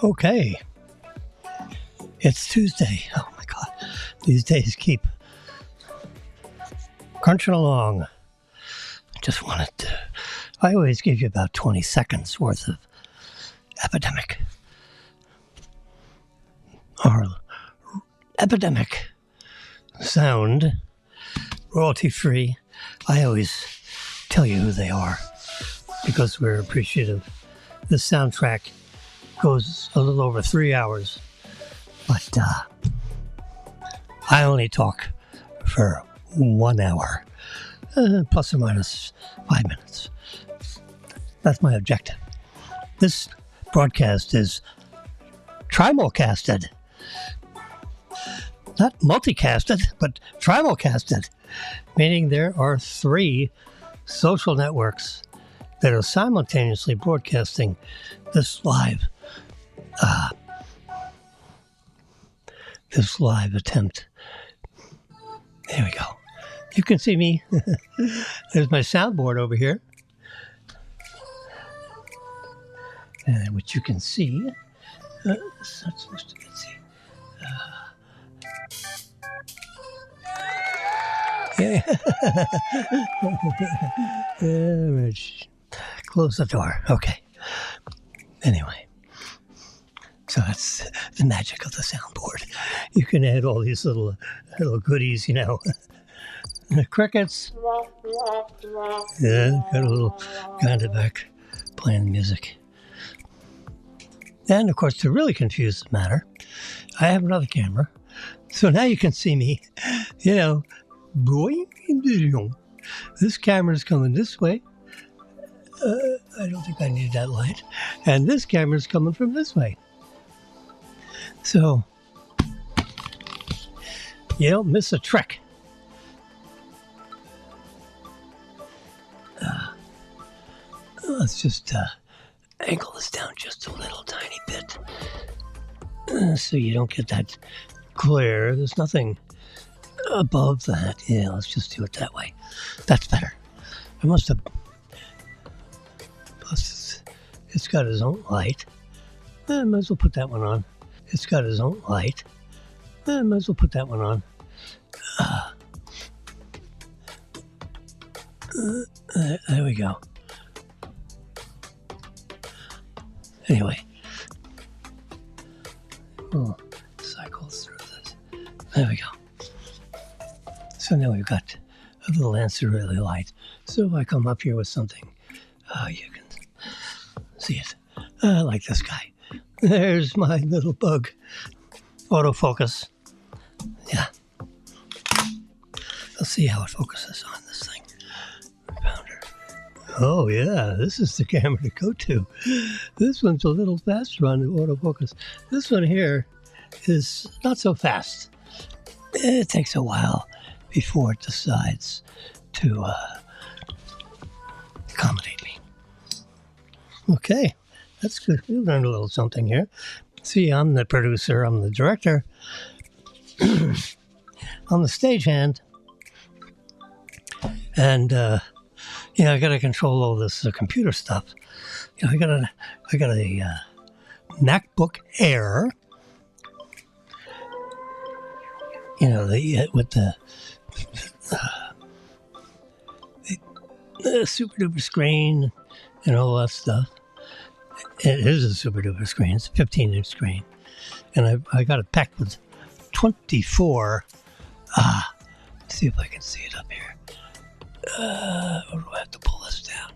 Okay, it's Tuesday. Oh my God, these days keep crunching along. I always give you about 20 seconds worth of epidemic. Our epidemic sound, royalty free. I always tell you who they are because we're appreciative. This soundtrack goes a little over 3 hours, but I only talk for 1 hour, plus or minus 5 minutes. That's my objective. This broadcast is trimalcasted. Not multicasted, but trimalcasted, meaning there are 3 social networks that are simultaneously broadcasting this live attempt. There we go. You can see me. There's my soundboard over here. And which you can see. It's not supposed to be seen. Close the door. Okay. Anyway. So that's the magic of the soundboard. You can add all these little goodies, The crickets. Yeah, got a little guy in the back playing music. And, of course, to really confuse the matter, I have another camera. So now you can see me, This camera's coming this way. I don't think I need that light. And this camera's coming from this way. So, you don't miss a trick. Let's just angle this down just a little tiny bit so you don't get that glare. There's nothing above that. Yeah, let's just do it that way. That's better. I must have... Plus, it's got its own light. I might as well put that one on. It's got its own light. I might as well put that one on. There we go. Anyway, we'll cycle through this. There we go. So now we've got a little ancillary light. So if I come up here with something, you can see it. Like this guy. There's my little bug. Autofocus. Yeah. Let's see how it focuses on this thing. Found her. Oh, yeah. This is the camera to go to. This one's a little faster on the autofocus. This one here is not so fast. It takes a while before it decides to accommodate me. Okay. That's good. We learned a little something here. See, I'm the producer. I'm the director. I'm the stagehand. And, I got to control all this computer stuff. I got a MacBook Air. With the super duper screen and all that stuff. It is a super duper screen. It's a 15-inch screen. And I got it packed with 24. Let's see if I can see it up here. Or do I have to pull this down?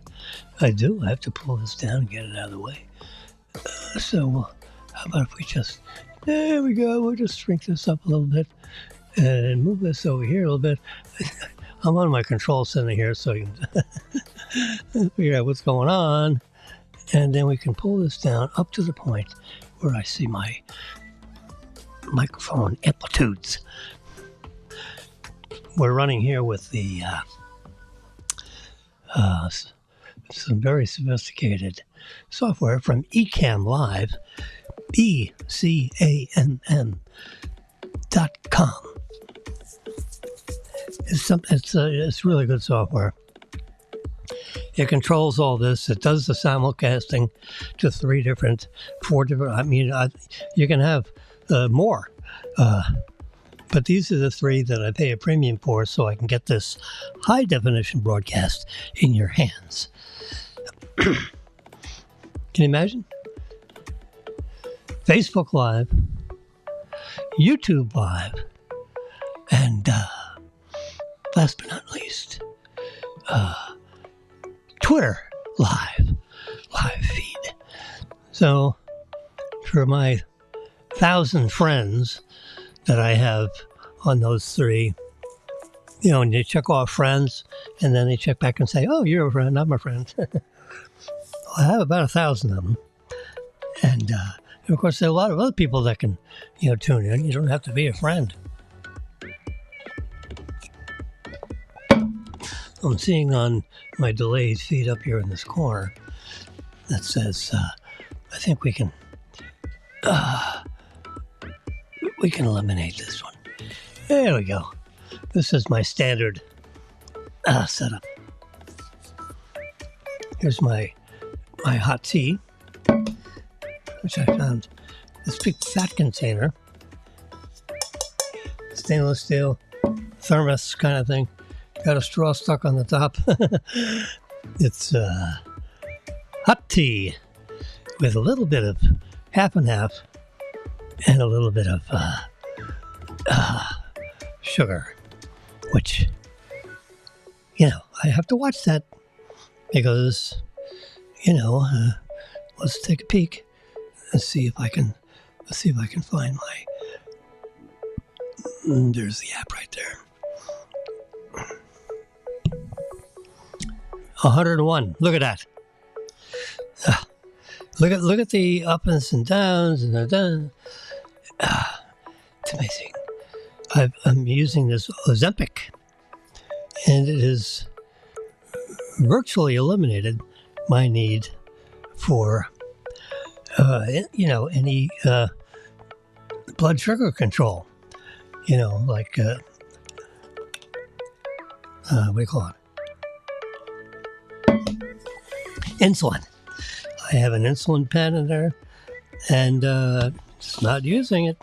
I do. I have to pull this down and get it out of the way. So how about if we just... There we go. We'll just shrink this up a little bit and move this over here a little bit. I'm on my control center here so you can figure out what's going on. And then we can pull this down up to the point where I see my microphone amplitudes. We're running here with the some very sophisticated software from Ecamm Live, ECAMM.com. It's really good software. It controls all this. It does the simulcasting to 4 different. I mean, you can have more. But these are the 3 that I pay a premium for so I can get this high definition broadcast in your hands. Can you imagine? Facebook Live, YouTube Live, and last but not least, Twitter live feed. So for my 1,000 friends that I have on those 3, and you check off friends, and then they check back and say, "Oh, you're a friend. I'm a friend." I have about 1,000 of them, and of course there are a lot of other people that can, tune in. You don't have to be a friend. I'm seeing on my delayed feed up here in this corner that says, I think we can eliminate this one. There we go. This is my standard setup. Here's my hot tea, which I found this big fat container, stainless steel thermos kind of thing. Got a straw stuck on the top. It's hot tea with a little bit of half and half and a little bit of sugar, which, I have to watch that because, let's take a peek and see if I can find there's the app right there. 101. Look at that. Look at the ups and downs and it's amazing. I'm using this Ozempic, and it has virtually eliminated my need for any blood sugar control. Like what do you call it? Insulin. I have an insulin pen in there, and just not using it.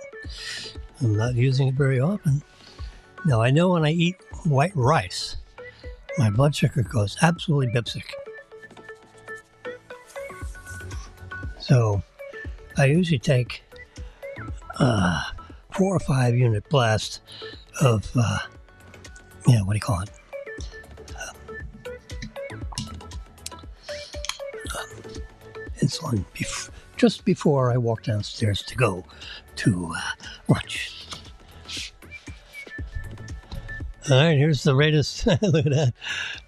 I'm not using it very often. Now, I know when I eat white rice, my blood sugar goes absolutely bipsic. So I usually take 4 or 5 unit blast of, what do you call it? Insulin just before I walk downstairs to go to lunch. All right, here's the latest. Look at that.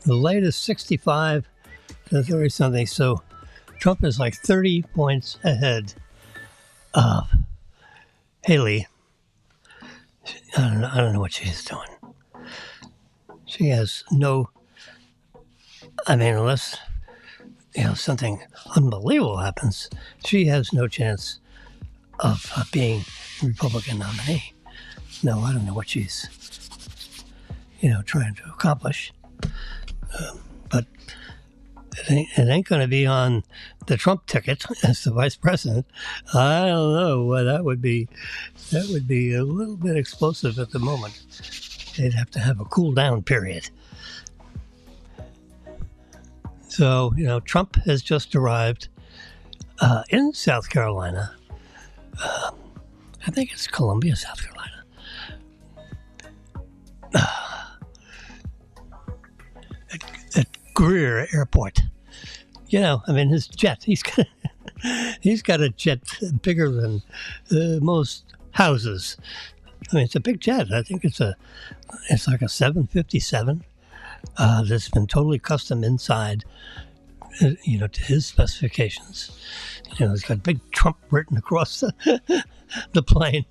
The latest 65 to 30 something. So Trump is like 30 points ahead of Haley. I don't know what she's doing. She has no, unless something unbelievable happens, she has no chance of being Republican nominee. No, I don't know what she's, trying to accomplish. But it ain't going to be on the Trump ticket as the vice president. I don't know. Well, that would be a little bit explosive at the moment. They'd have to have a cool down period. So, Trump has just arrived in South Carolina. I think it's Columbia, South Carolina. At Greer Airport. His jet, he's got a jet bigger than most houses. It's a big jet. I think it's like a 757. That's been totally custom inside, to his specifications. It's got big Trump written across the plane.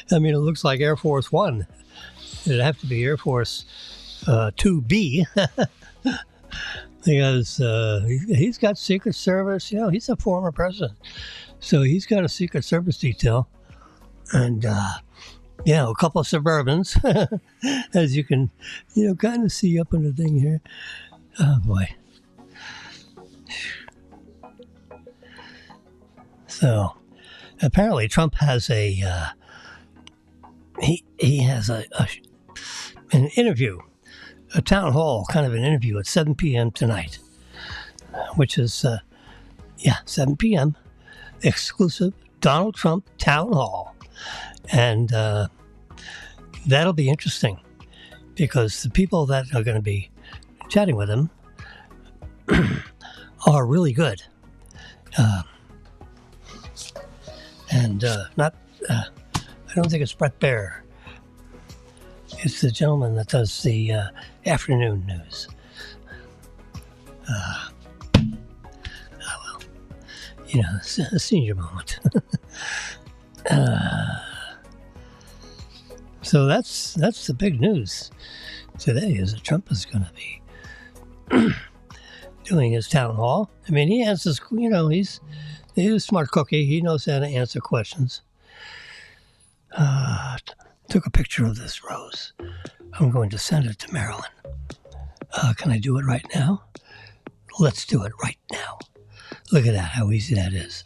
It looks like Air Force One. It'd have to be Air Force 2B because he's got Secret Service. He's a former president, so he's got a Secret Service detail, and a couple of Suburbans, as you can, kind of see up in the thing here. Oh boy, So apparently Trump has he has an interview, a town hall kind of an interview at 7 p.m. tonight, which is 7 p.m. exclusive Donald Trump town hall, and that'll be interesting because the people that are going to be chatting with him are really good. Not, I don't think it's Brett Baer. It's the gentleman that does the afternoon news. It's a senior moment. So that's the big news today is that Trump is going to be doing his town hall. I mean, he answers, he's a smart cookie. He knows how to answer questions. Took a picture of this rose. I'm going to send it to Marilyn. Can I do it right now? Let's do it right now. Look at that, how easy that is.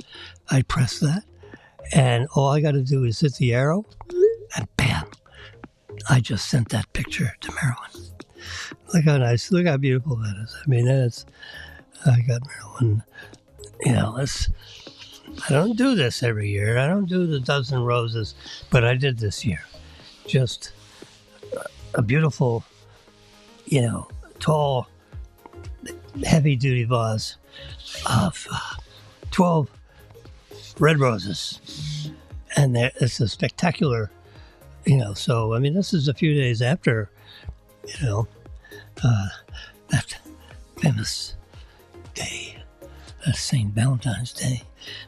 I press that, and all I got to do is hit the arrow, and bam, I just sent that picture to Marilyn. Look how nice, look how beautiful that is. I mean, I got Marilyn, I don't do this every year. I don't do the dozen roses, but I did this year. Just a beautiful, tall, heavy-duty vase of 12 red roses. And it's a spectacular, so, I mean, this is a few days after, that famous day, St. Valentine's Day.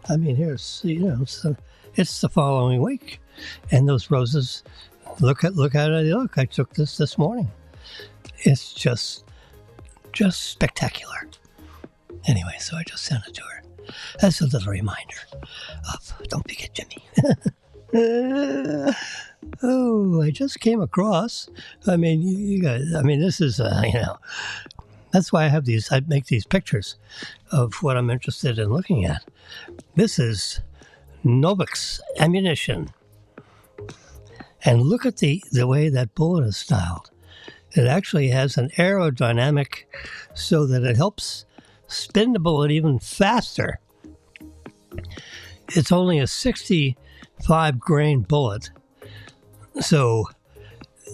I mean, here's, it's the following week. And those roses, look how they look. I took this morning. It's just spectacular. Anyway, so I just sent it to her. That's a little reminder of don't forget Jimmy. I just came across. I mean, you guys. I mean, this is That's why I make these pictures of what I'm interested in looking at. This is Novak's ammunition. And look at the way that bullet is styled. It actually has an aerodynamic so that it helps spin the bullet even faster. It's only a 65 grain bullet. So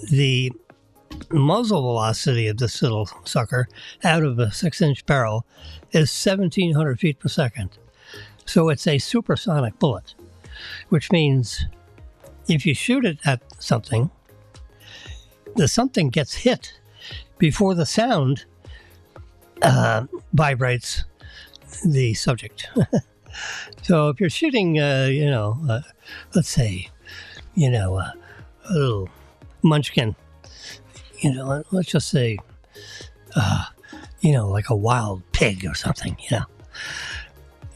the muzzle velocity of this little sucker out of a 6-inch barrel is 1,700 feet per second. So it's a supersonic bullet, which means if you shoot it at something, the something gets hit before the sound vibrates the subject. So if you're shooting, let's say, a little munchkin, let's just say, like a wild pig or something,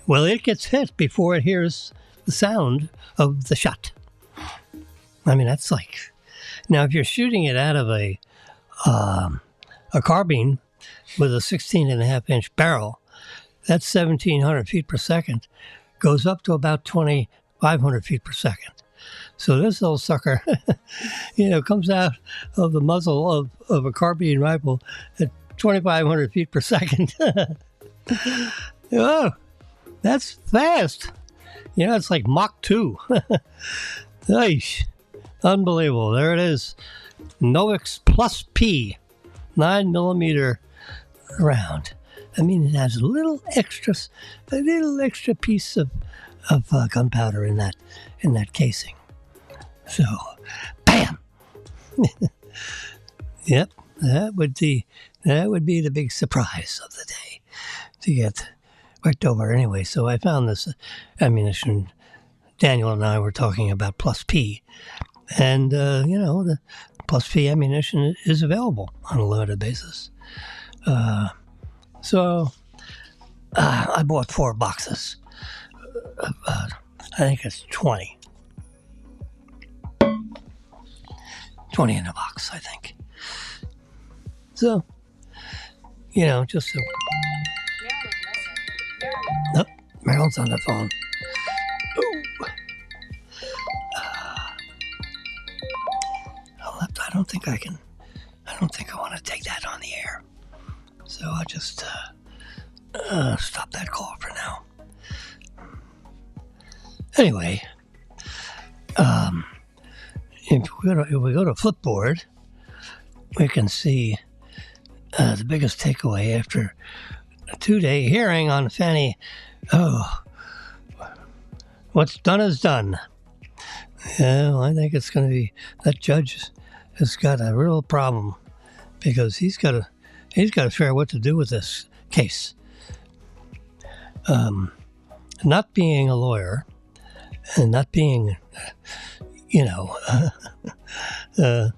Well, it gets hit before it hears the sound of the shot. I mean, that's like, now if you're shooting it out of a carbine with a 16.5-inch barrel, that's 1,700 feet per second, goes up to about 2,500 feet per second. So this little sucker, comes out of the muzzle of a carbine rifle at 2,500 feet per second. Oh, that's fast. It's like Mach 2. Nice. Unbelievable. There it is. Novak's Plus P, 9mm round. I mean, it has a little extra piece of gunpowder in that casing. So, bam. Yep, that would be the big surprise of the day to get worked over. Anyway, so I found this ammunition. Daniel and I were talking about Plus P, and the Plus P ammunition is available on a limited basis. So I bought 4 boxes. I think it's 20. 20 in a box, I think. So, just so. Nope, Marilyn's on the phone. Ooh. I don't think I want to take that on the air. So I'll just stop that call for now. Anyway, if we go to Flipboard, we can see the biggest takeaway after a 2-day hearing on Fannie. Oh, what's done is done. Yeah, well, I think it's going to be that judge has got a real problem because he's got to figure out what to do with this case. Not being a lawyer and not being, a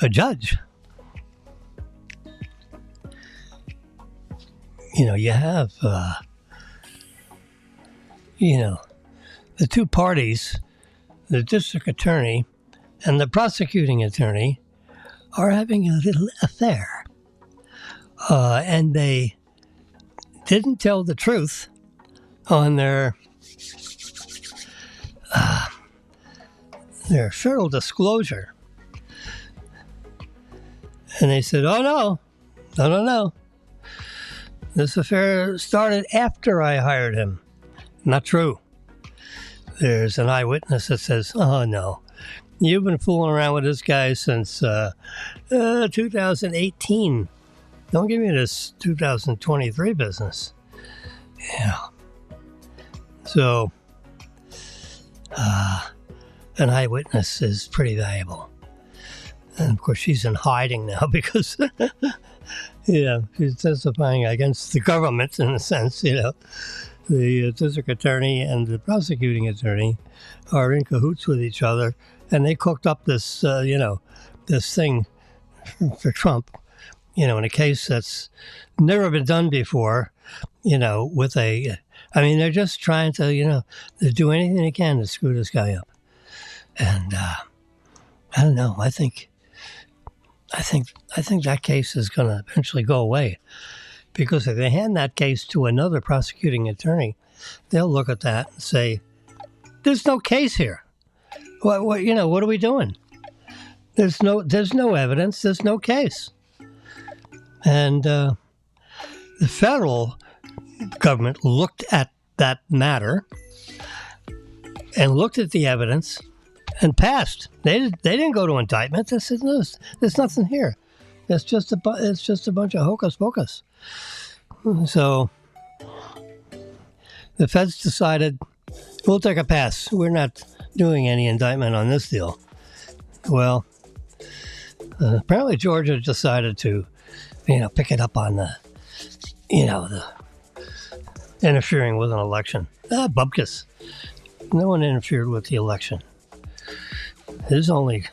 judge. You have, the two parties, the district attorney and the prosecuting attorney, are having a little affair. And they didn't tell the truth on their federal disclosure. And they said, oh, no. This affair started after I hired him. Not true. There's an eyewitness that says, oh, no. You've been fooling around with this guy since 2018. Don't give me this 2023 business. Yeah. So, an eyewitness is pretty valuable. And, of course, she's in hiding now because, she's testifying against the government in a sense, The district attorney and the prosecuting attorney are in cahoots with each other, and they cooked up this, this thing for Trump, in a case that's never been done before, with they're just trying to, to do anything they can to screw this guy up. And I don't know. I think that case is going to eventually go away. Because if they hand that case to another prosecuting attorney, they'll look at that and say, "There's no case here. What are we doing? There's no evidence. There's no case." And the federal government looked at that matter and looked at the evidence and passed. They didn't go to indictment. They said, "No, there's nothing here. It's just a bunch of hocus pocus." So the feds decided, we'll take a pass. We're not doing any indictment on this deal. Well, apparently Georgia decided to, pick it up on the interfering with an election. Bupkis. No one interfered with the election. His only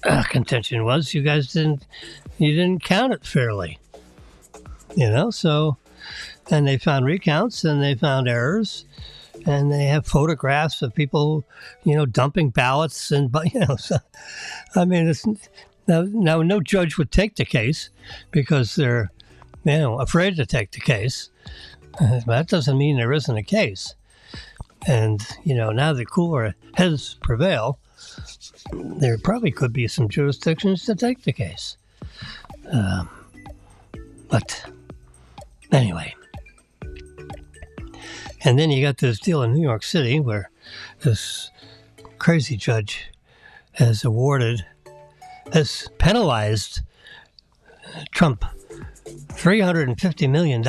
contention was you didn't count it fairly. So, and they found recounts and they found errors and they have photographs of people, dumping ballots and, so, it's now no judge would take the case because they're, afraid to take the case. That doesn't mean there isn't a case. And, now the cooler heads prevail, there probably could be some jurisdictions to take the case. But anyway, and then you got this deal in New York City where this crazy judge has penalized Trump $350 million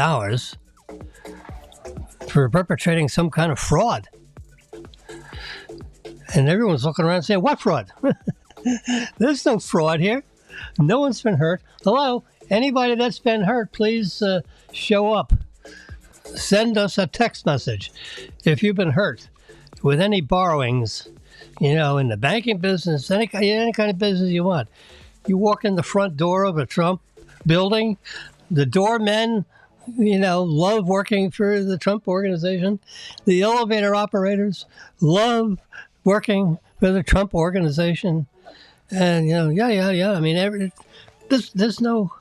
for perpetrating some kind of fraud. And everyone's looking around saying, what fraud? There's no fraud here. No one's been hurt. Hello? Anybody that's been hurt, please show up. Send us a text message if you've been hurt with any borrowings, in the banking business, any kind of business you want. You walk in the front door of a Trump building, the doormen, love working for the Trump organization. The elevator operators love working for the Trump organization. And, there's no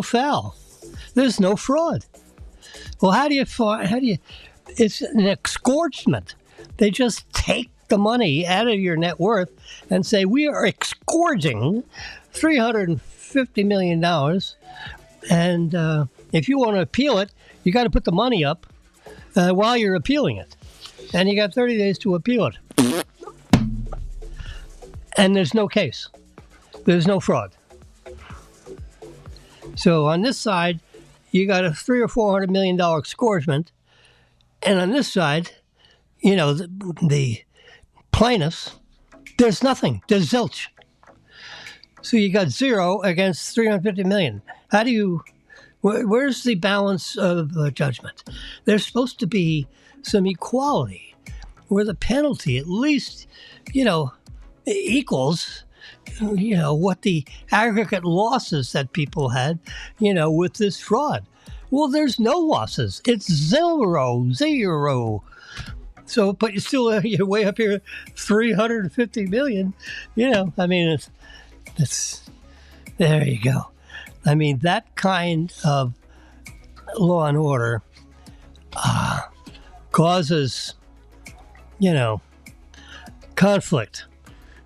foul. There's no fraud. Well, how do you? It's an exgorgement. They just take the money out of your net worth and say we are exgorging $350 million, and if you want to appeal it, you got to put the money up while you're appealing it, and you got 30 days to appeal it. And there's no case. There's no fraud. So on this side, you got a $300 or $400 million exgorgement, and on this side, the plaintiffs, there's nothing. There's zilch. So you got zero against 350 million. How do you? Where's the balance of judgment? There's supposed to be some equality, where the penalty at least, equals, what the aggregate losses that people had, with this fraud. Well, there's no losses. It's zero. So, but you're way up here, 350 million. It's there you go. I mean, that kind of law and order causes, conflict,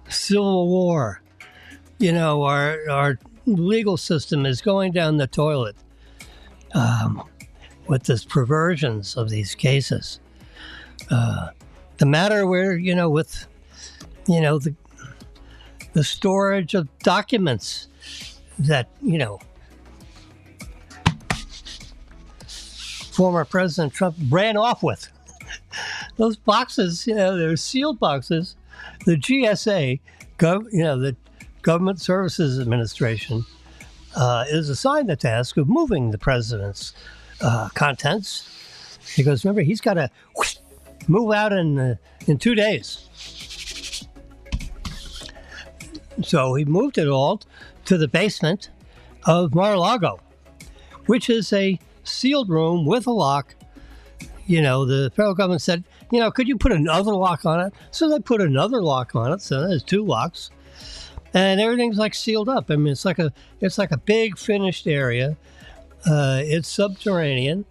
civil war. Our legal system is going down the toilet with this perversions of these cases. The matter where, with, the storage of documents that, former President Trump ran off with. Those boxes, they're sealed boxes. The GSA, the Government Services Administration, is assigned the task of moving the president's contents, because remember, he's got to move out in 2 days. So he moved it all to the basement of Mar-a-Lago, which is a sealed room with a lock. The federal government said, could you put another lock on it? So they put another lock on it. So there's 2 locks, and everything's like sealed up. I mean, it's like a big finished area. It's subterranean,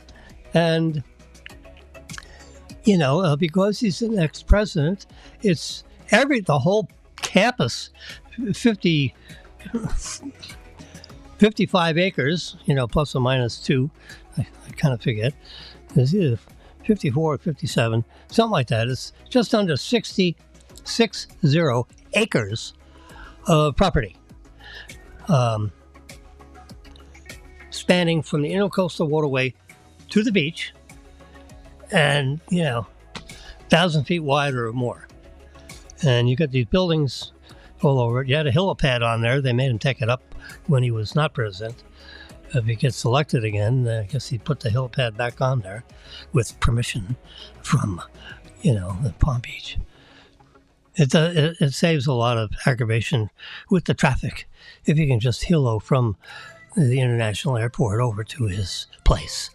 and because he's the next president, it's the whole campus, 55 acres, plus or minus 2. I kind of forget. It's either 54 or 57, something like that. It's just under 60 acres of property, spanning from the Intercoastal Waterway to the beach, and 1,000 feet wide or more. And you got these buildings all over it. You had a helipad on there. They made him take it up when he was not president. If he gets elected again, I guess he'd put the helipad back on there with permission from, the Palm Beach. It saves a lot of aggravation with the traffic if you can just helo from the international airport over to his place.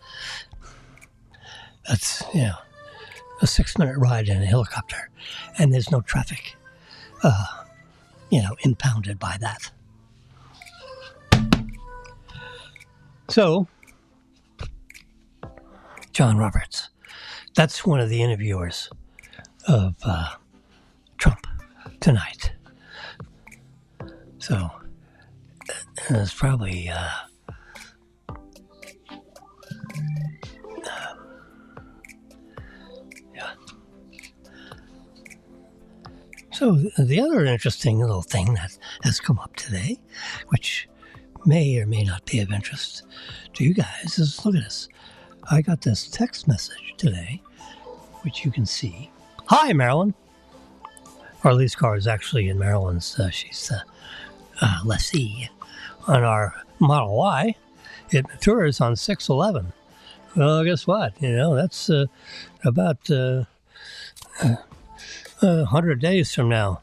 That's, a 6-minute ride in a helicopter, and there's no traffic, impounded by that. So, John Roberts, that's one of the interviewers of Trump tonight. So, it's probably yeah. So the other interesting little thing that has come up today, which may or may not be of interest to you guys, is look at this. I got this text message today, which you can see. Hi, Marilyn. Arlene's car is actually in Marilyn's. She's the lessee on our Model Y. It matures on 6/11. Well, guess what? That's about 100 days from now.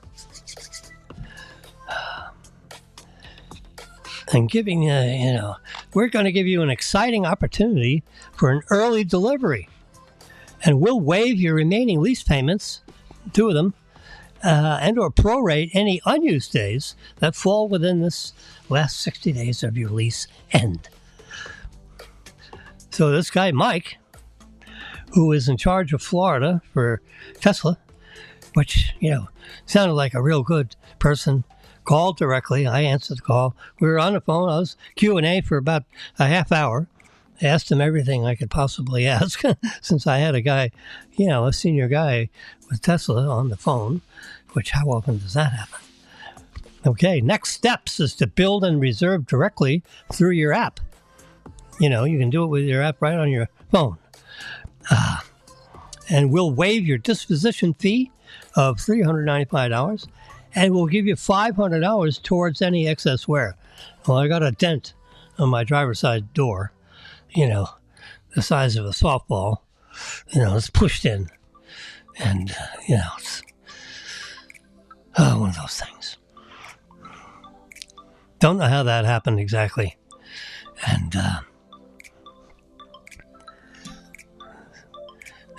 And giving, we're going to give you an exciting opportunity for an early delivery. And we'll waive your remaining lease payments, 2 of them, and or prorate any unused days that fall within this last 60 days of your lease end. So this guy, Mike, who is in charge of Florida for Tesla, which, sounded like a real good person, called directly. I answered the call. We were on the phone. I was Q&A for about a half hour. I asked him everything I could possibly ask since I had a guy, a senior guy with Tesla on the phone, which how often does that happen? Okay, next steps is to build and reserve directly through your app. You can do it with your app right on your phone. And we'll waive your disposition fee of $395, and we'll give you $500 towards any excess wear. Well, I got a dent on my driver's side door, the size of a softball. It's pushed in. And, it's one of those things. Don't know how that happened exactly. And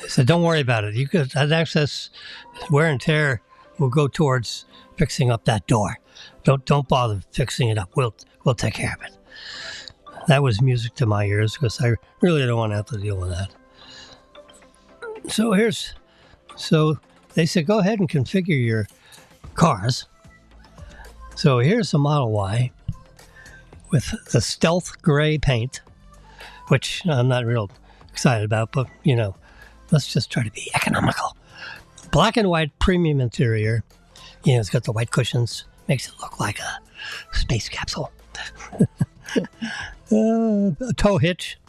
they said, don't worry about it. You could have excess wear and tear will go towards fixing up that door. Don't bother fixing it up. We'll take care of it. That was music to my ears because I really don't want to have to deal with that. So they said, go ahead and configure your cars. So here's the Model Y with the stealth gray paint, which I'm not real excited about, but, let's just try to be economical. Black and white premium interior. It's got the white cushions. Makes it look like a space capsule. A tow hitch,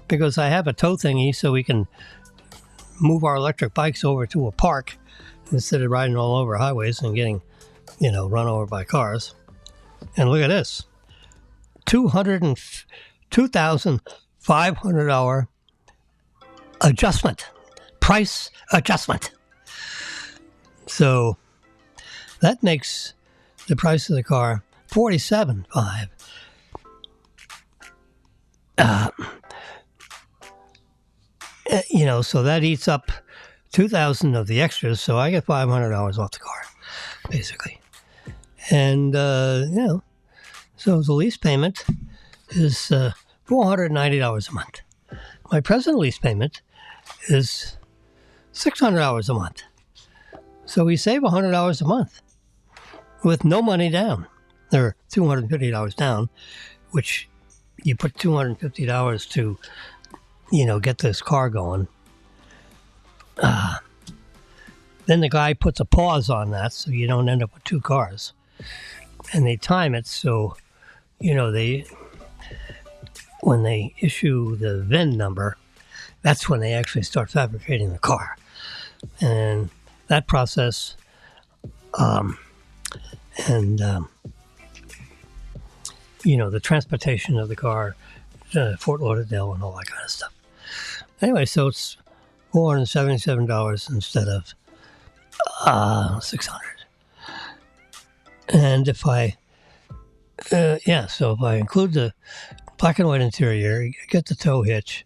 because I have a tow thingy so we can move our electric bikes over to a park instead of riding all over highways and getting, run over by cars. And look at this. $2,500 adjustment. Price adjustment. So that makes the price of the car $47,500. So that eats up $2,000 of the extras. So I get $500 off the car, basically. And, so the lease payment is $490 a month. My present lease payment is $600 a month. So we save $100 a month with no money down, or $250 down, which you put $250 to, get this car going. Then the guy puts a pause on that so you don't end up with two cars. And they time it so, when they issue the VIN number, that's when they actually start fabricating the car. And that process, the transportation of the car to Fort Lauderdale and all that kind of stuff. Anyway, so it's $477 instead of $600. And if I, so if I include the black and white interior, you get the tow hitch,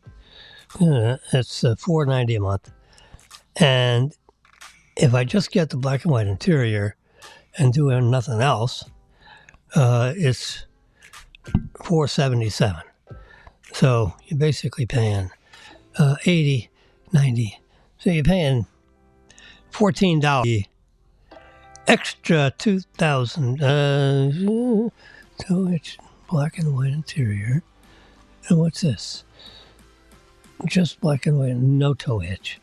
it's $490 a month. And if I just get the black and white interior and do nothing else, it's $477. So you're basically paying $80, $90. So you're paying $14. Extra $2,000. Tow hitch, black and white interior. And what's this? Just black and white, no tow hitch.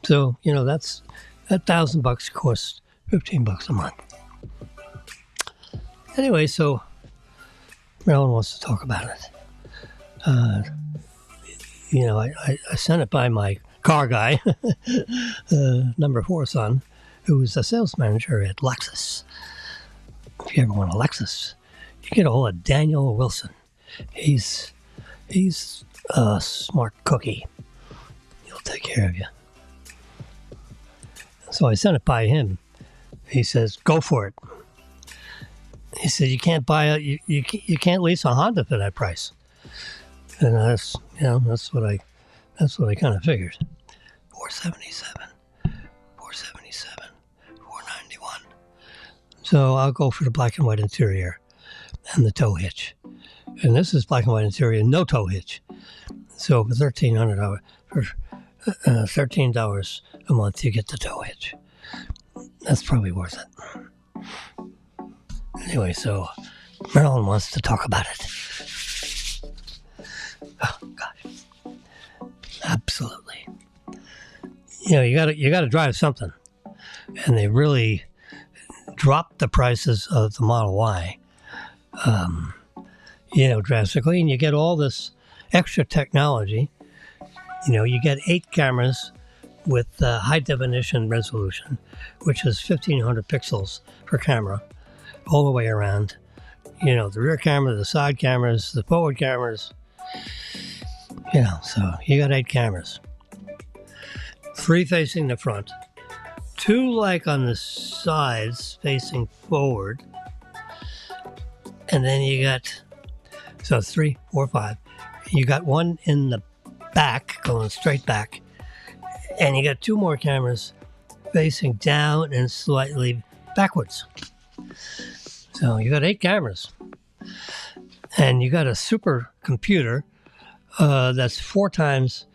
So, that's that $1,000 costs $15 a month. Anyway, so Marilyn wants to talk about it. I sent it by my car guy, number 4 son, who's a sales manager at Lexus. If you ever want a Lexus, you get a hold of Daniel Wilson. He's a smart cookie. He'll take care of you. So I sent it by him. He says, "Go for it." He said, "You can't buy you can't lease a Honda for that price." And that's what I kind of figured. $477, $491. So I'll go for the black and white interior and the tow hitch. And this is black and white interior, no tow hitch. So for $1,300 for $13 a month, you get the tow hitch. That's probably worth it. Anyway, so Marilyn wants to talk about it. Oh gosh, absolutely. You gotta drive something, and they really dropped the prices of the Model Y, drastically, and you get all this extra technology. You get 8 cameras with high definition resolution, which is 1,500 pixels per camera, all the way around. The rear camera, the side cameras, the forward cameras. So you got 8 cameras. 3 facing the front, 2 like on the sides facing forward, and then you got 3, 4, 5. You got 1 in the back, going straight back, and you got 2 more cameras facing down and slightly backwards. So you got 8 cameras, and you got a super computer that's 4 times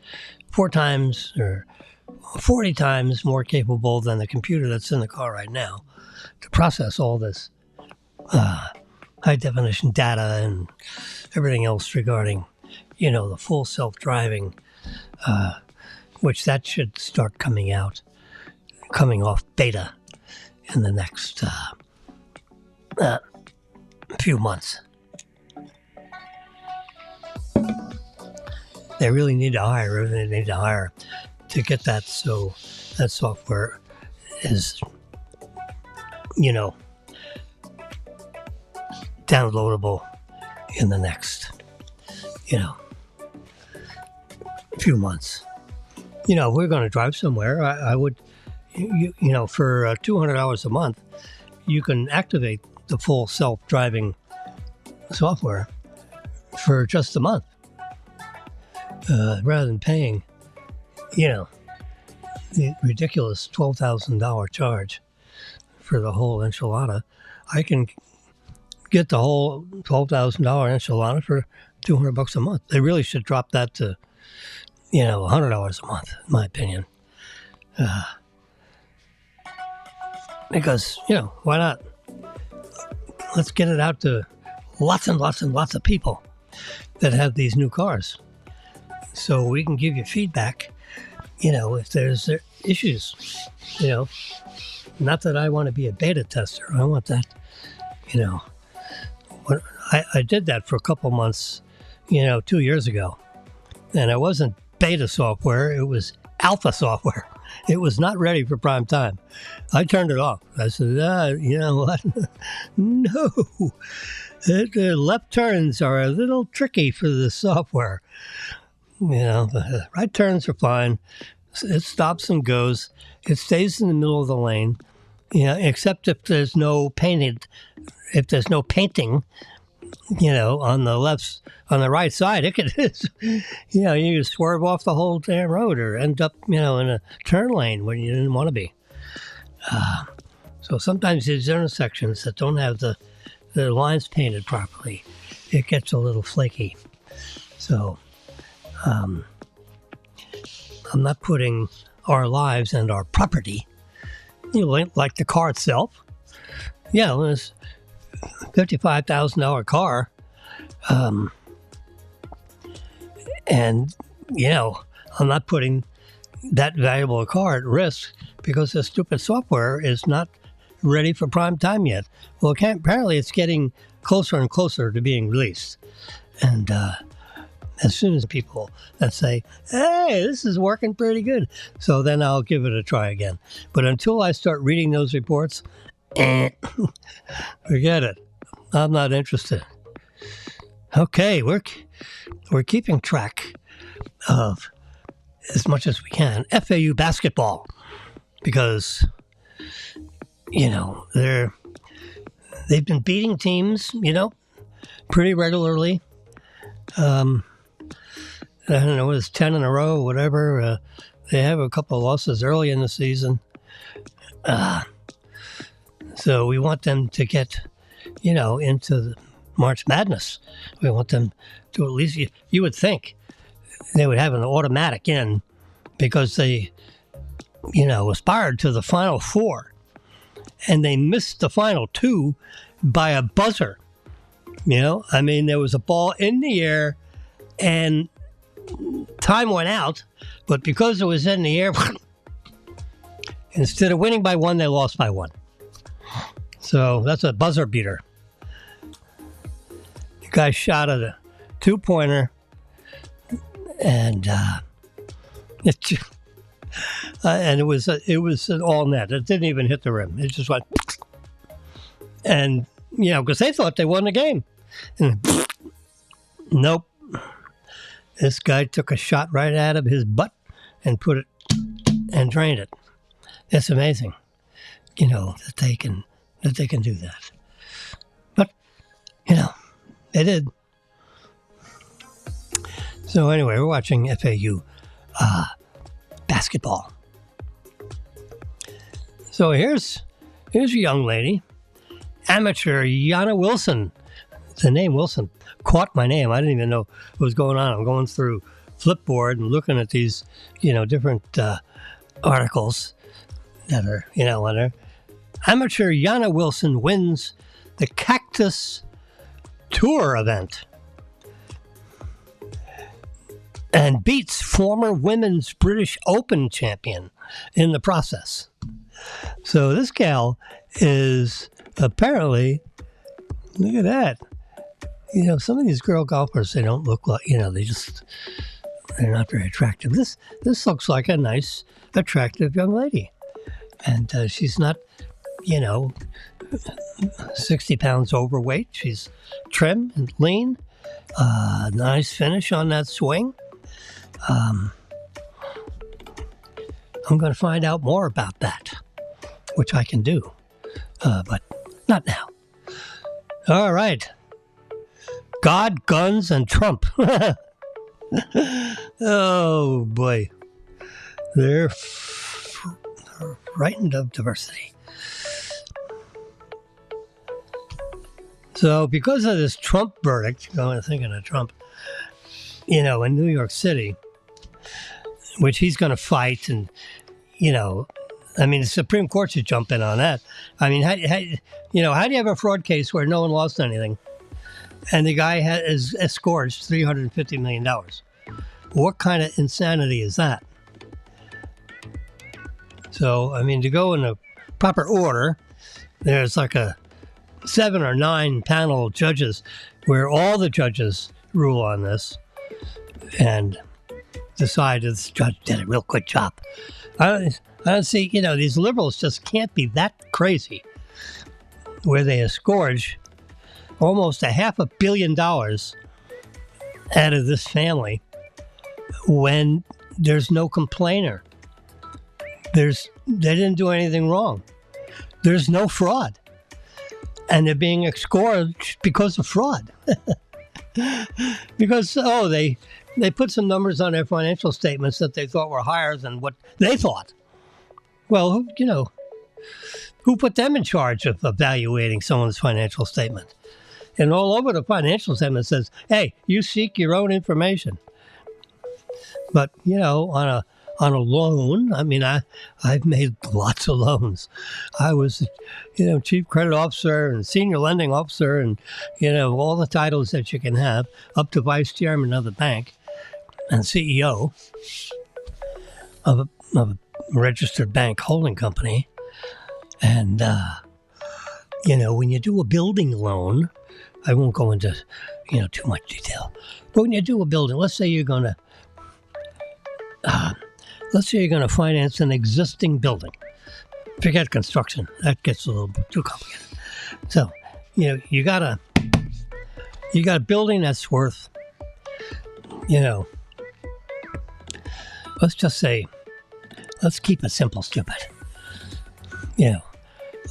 or 40 times more capable than the computer that's in the car right now to process all this high definition data and everything else regarding, the full self-driving, which that should start coming off beta in the next few months. They really need to hire to get that, so that software is, downloadable in the next, few months. If we're going to drive somewhere, I would, for $200 a month, you can activate the full self-driving software for just a month, rather than paying, the ridiculous $12,000 charge for the whole enchilada. I can get the whole $12,000 enchilada for $200 a month. They really should drop that to, $100 a month, in my opinion. Because, why not? Let's get it out to lots and lots and lots of people that have these new cars. So we can give you feedback, if there's issues, Not that I want to be a beta tester. I want that, I did that for a couple months, 2 years ago. And it wasn't beta software, it was alpha software. It was not ready for prime time. I turned it off. I said, you know what? No. The left turns are a little tricky for the software. The right turns are fine. It stops and goes. It stays in the middle of the lane, except if there's no painting, on the right side, it could, you can swerve off the whole damn road or end up, in a turn lane when you didn't want to be. So sometimes these intersections that don't have the lines painted properly, it gets a little flaky. So I'm not putting our lives and our property, like the car itself. Yeah, it was $55,000 car. And, I'm not putting that valuable a car at risk because the stupid software is not ready for prime time yet. Well, apparently it's getting closer and closer to being released. And as soon as people that say, hey, this is working pretty good, so then I'll give it a try again. But until I start reading those reports, forget it. I'm not interested. Okay, we're keeping track of, as much as we can, FAU basketball, because they've been beating teams, pretty regularly. I don't know, it was 10 in a row, whatever. They have a couple of losses early in the season. So we want them to get, into the March Madness. We want them to at least, you would think they would have an automatic in because they, aspired to the Final Four. And they missed the final two by a buzzer. There was a ball in the air and time went out, but because it was in the air, instead of winning by one, they lost by one. So that's a buzzer beater. The guy shot at a 2-pointer, and it was an all net. It didn't even hit the rim. It just went, and because they thought they won the game, and nope. This guy took a shot right out of his butt and put it and drained it. It's amazing, that they can do that. But they did. So anyway, we're watching FAU basketball. So here's a young lady, amateur Yana Wilson. The name Wilson caught my name. I didn't even know what was going on. I'm going through Flipboard and looking at these, different articles that are, on there. Amateur Yana Wilson wins the Cactus Tour event and beats former women's British Open champion in the process. So this gal is apparently, look at that. Some of these girl golfers, they don't look like, they're not very attractive. This looks like a nice, attractive young lady. And she's not, 60 pounds overweight. She's trim and lean. Nice finish on that swing. I'm going to find out more about that, which I can do, but not now. All right. God, guns, and Trump. Oh, boy. They're frightened of diversity. So because of this Trump verdict, thinking of Trump, in New York City, which he's going to fight, and, the Supreme Court should jump in on that. How do you have a fraud case where no one lost anything? And the guy is scourged $350 million. What kind of insanity is that? So, to go in a proper order, there's like a 7 or 9 panel of judges where all the judges rule on this and decide that this judge did a real good job. I don't see, these liberals just can't be that crazy where they scourge almost $500 million out of this family when there's no complainer. They didn't do anything wrong. There's no fraud. And they're being scourged because of fraud. Because, they put some numbers on their financial statements that they thought were higher than what they thought. Well, who put them in charge of evaluating someone's financial statement? And all over the financial statement says, hey, you seek your own information. But, on a loan, I've made lots of loans. I was, chief credit officer and senior lending officer and, all the titles that you can have, up to vice chairman of the bank and CEO of a registered bank holding company. And, when you do a building loan, I won't go into, too much detail. But when you do a building, let's say you're going to finance an existing building. Forget construction. That gets a little too complicated. So, you got a building that's worth, let's just say, let's keep it simple, stupid.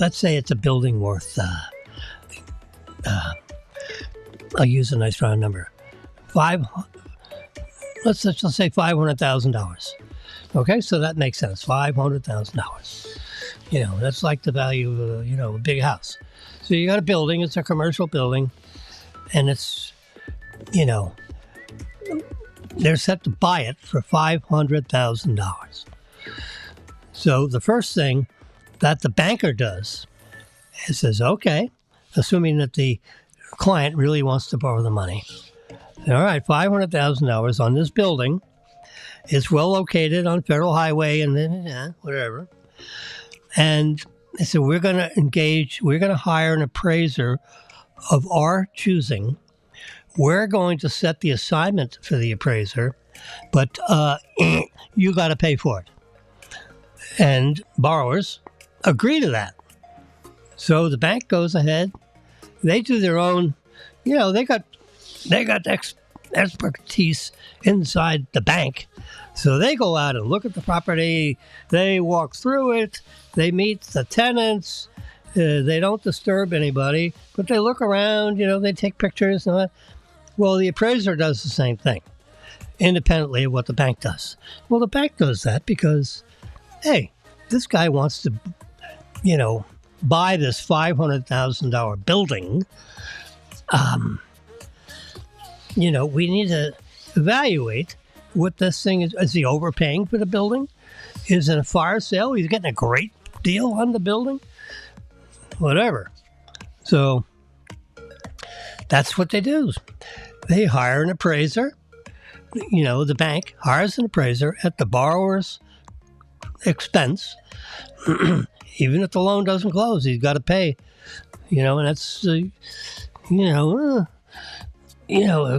Let's say it's a building worth, I'll use a nice round number. Let's just say $500,000. Okay, so that makes sense. $500,000. That's like the value of a big house. So you got a building. It's a commercial building, and it's they're set to buy it for $500,000. So the first thing that the banker does is says, okay, assuming that the client really wants to borrow the money. All right, $500,000 on this building. It's well located on Federal Highway and then whatever. And they said, we're going to hire an appraiser of our choosing. We're going to set the assignment for the appraiser, but you got to pay for it. And borrowers agree to that. So the bank goes ahead. They do their own, they got expertise inside the bank. So they go out and look at the property. They walk through it. They meet the tenants. They don't disturb anybody, but they look around, they take pictures and all that. Well, the appraiser does the same thing, independently of what the bank does. Well, the bank does that because, hey, this guy wants to, buy this $500,000 building. We need to evaluate what this thing is. Is he overpaying for the building? Is it a fire sale? He's getting a great deal on the building? Whatever. So that's what they do. They hire an appraiser. The bank hires an appraiser at the borrower's expense. Even if the loan doesn't close, he's got to pay. And that's, a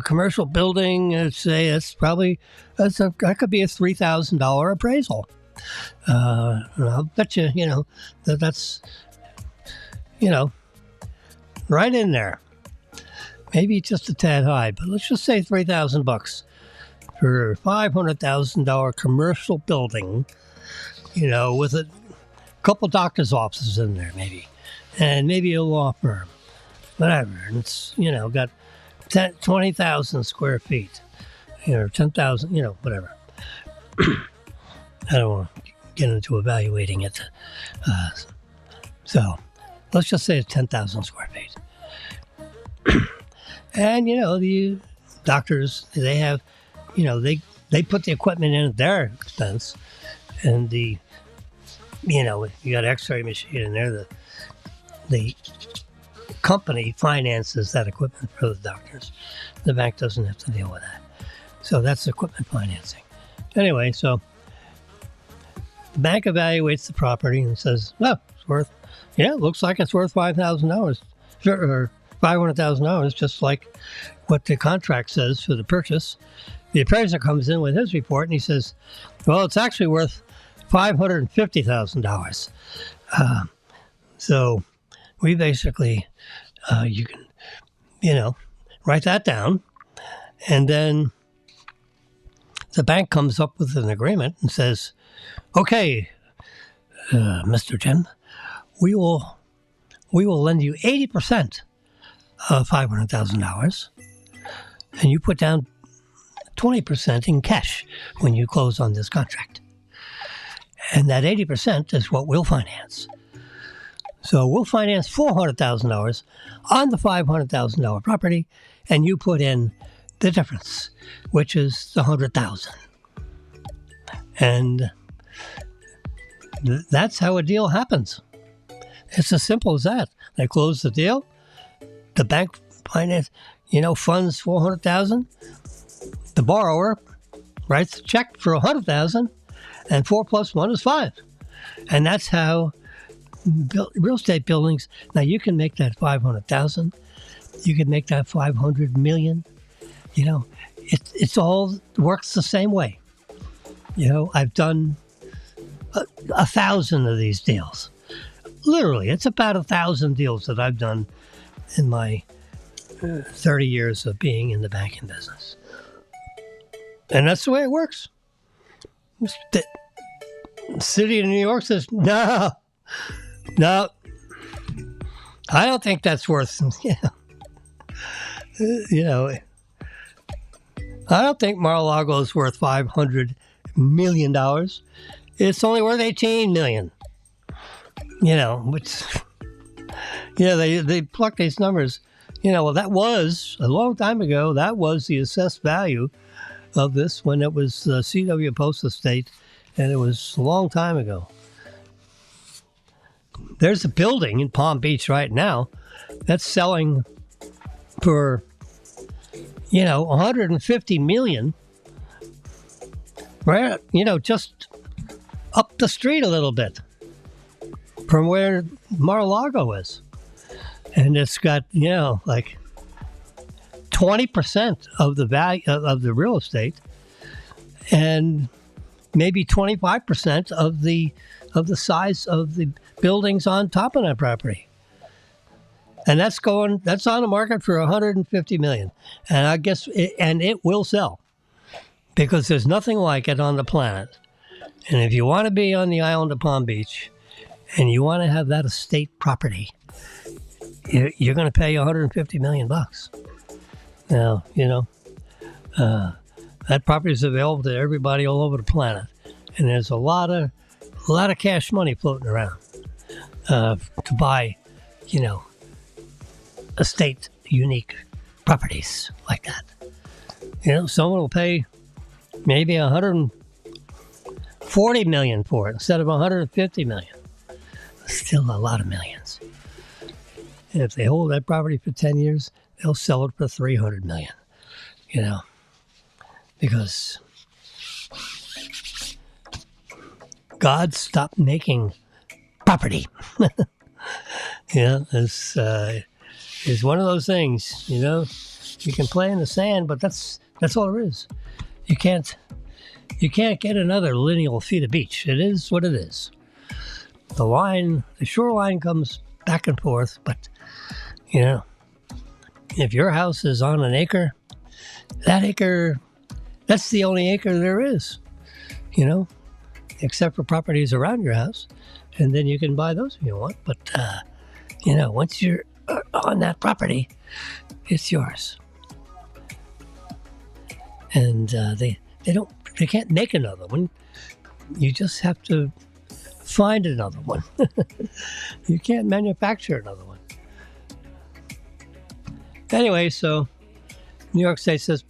commercial building, that could be a $3,000 appraisal. I'll bet you, that's, right in there. Maybe just a tad high, but let's just say $3,000 for a $500,000 commercial building, with a couple doctor's offices in there, maybe, and maybe a law firm, whatever. And it's, got 20,000 square feet, 10,000, whatever. I don't want to get into evaluating it. So let's just say it's 10,000 square feet. And, the doctors, they have, they put the equipment in at their expense. And you got an x-ray machine in there, the company finances that equipment for the doctors. The bank doesn't have to deal with that. So that's equipment financing. Anyway, so the bank evaluates the property and says, well, it looks like it's worth $5,000 or $500,000, just like what the contract says for the purchase. The appraiser comes in with his report and he says, well, it's actually worth $550,000. So we basically, you can, write that down. And then the bank comes up with an agreement and says, okay, Mr. Jim, we will lend you 80% of $500,000, and you put down 20% in cash when you close on this contract. And that 80% is what we'll finance. So we'll finance $400,000 on the $500,000 property, and you put in the difference, which is the $100,000. And that's how a deal happens. It's as simple as that. They close the deal. The bank finance, funds $400,000. The borrower writes a check for $100,000, and 4 plus 1 is 5. And that's how real estate buildings. Now you can make that $500,000. You can make that $500 million. It's all works the same way. I've done 1,000 of these deals. Literally, it's about 1,000 deals that I've done in my 30 years of being in the banking business. And that's the way it works. The city of New York says, no, I don't think that's worth, I don't think Mar-a-Lago is worth $500 million. It's only worth $18 million. Which, they pluck these numbers. Well, that was, a long time ago, that was the assessed value of this when it was C.W. Post Estate, and it was a long time ago. There's a building in Palm Beach right now that's selling for, $150 million. Right, just up the street a little bit from where Mar-a-Lago is. And it's got, like 20% of the value of the real estate and maybe 25% of the size of the buildings on top of that property. And that's on the market for $150 million. And I guess it will sell because there's nothing like it on the planet. And if you want to be on the island of Palm Beach and you want to have that estate property, you're going to pay $150 million. Now, that property is available to everybody all over the planet, and there's a lot of cash money floating around to buy, estate unique properties like that. Someone will pay maybe $140 million for it instead of $150 million. Still a lot of millions. And if they hold that property for 10 years, they'll sell it for $300 million, because God stopped making property. It's one of those things, you can play in the sand, but that's all there is. You can't get another lineal feet of beach. It is what it is. The shoreline comes back and forth, but if your house is on an acre, that's the only acre there is, except for properties around your house. And then you can buy those if you want. But, once you're on that property, it's yours. And they can't make another one. You just have to find another one. You can't manufacture another one. Anyway, so New York State says,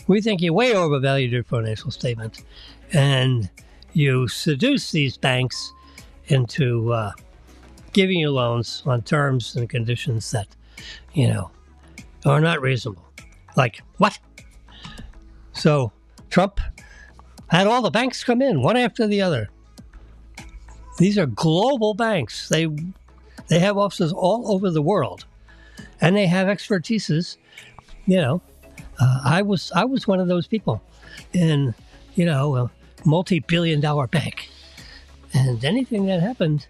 we think you way overvalued your financial statement, and you seduce these banks into giving you loans on terms and conditions that, are not reasonable. Like, what? So Trump had all the banks come in, one after the other. These are global banks. They have offices all over the world, and they have expertises. I was one of those people in, a multi-billion-dollar bank, and anything that happened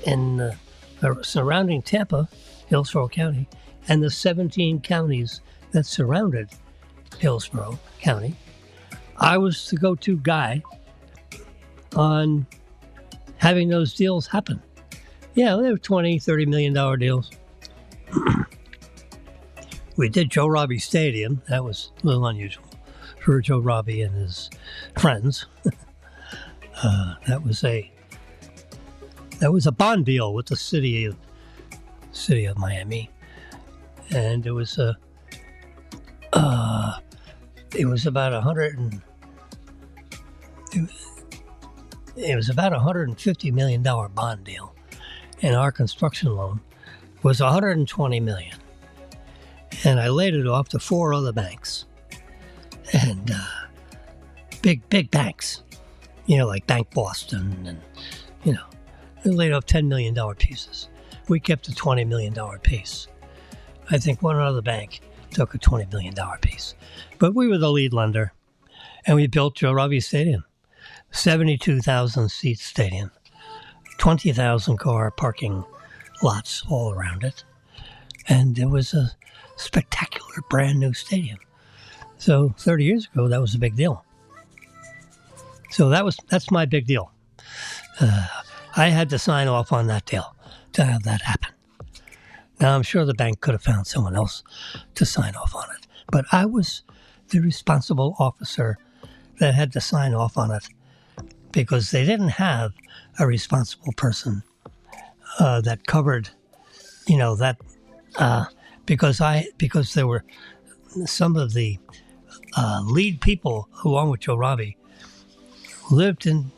in the surrounding Tampa, Hillsborough County, and the 17 counties that surrounded Hillsborough County, I was the go-to guy on having those deals happen. Yeah, they were $20, $30 million deals. We did Joe Robbie Stadium. That was a little unusual for Joe Robbie and his friends. That was a bond deal with the city of Miami, and it was about $150 million bond deal, and our construction loan was $120 million. And I laid it off to 4 other banks, and big banks, like Bank Boston, and we laid off $10 million pieces. We kept a $20 million piece. I think one other bank took a $20 million piece, but we were the lead lender, and we built Joe Robbie Stadium, 72,000 seat stadium, 20,000 car parking lots all around it, and it was a spectacular brand new stadium. So 30 years ago, that was a big deal. So that's my big deal. I had to sign off on that deal to have that happen. Now, I'm sure the bank could have found someone else to sign off on it, but I was the responsible officer that had to sign off on it because they didn't have a responsible person that covered, because there were some of the lead people, along with Joe Robbie, lived in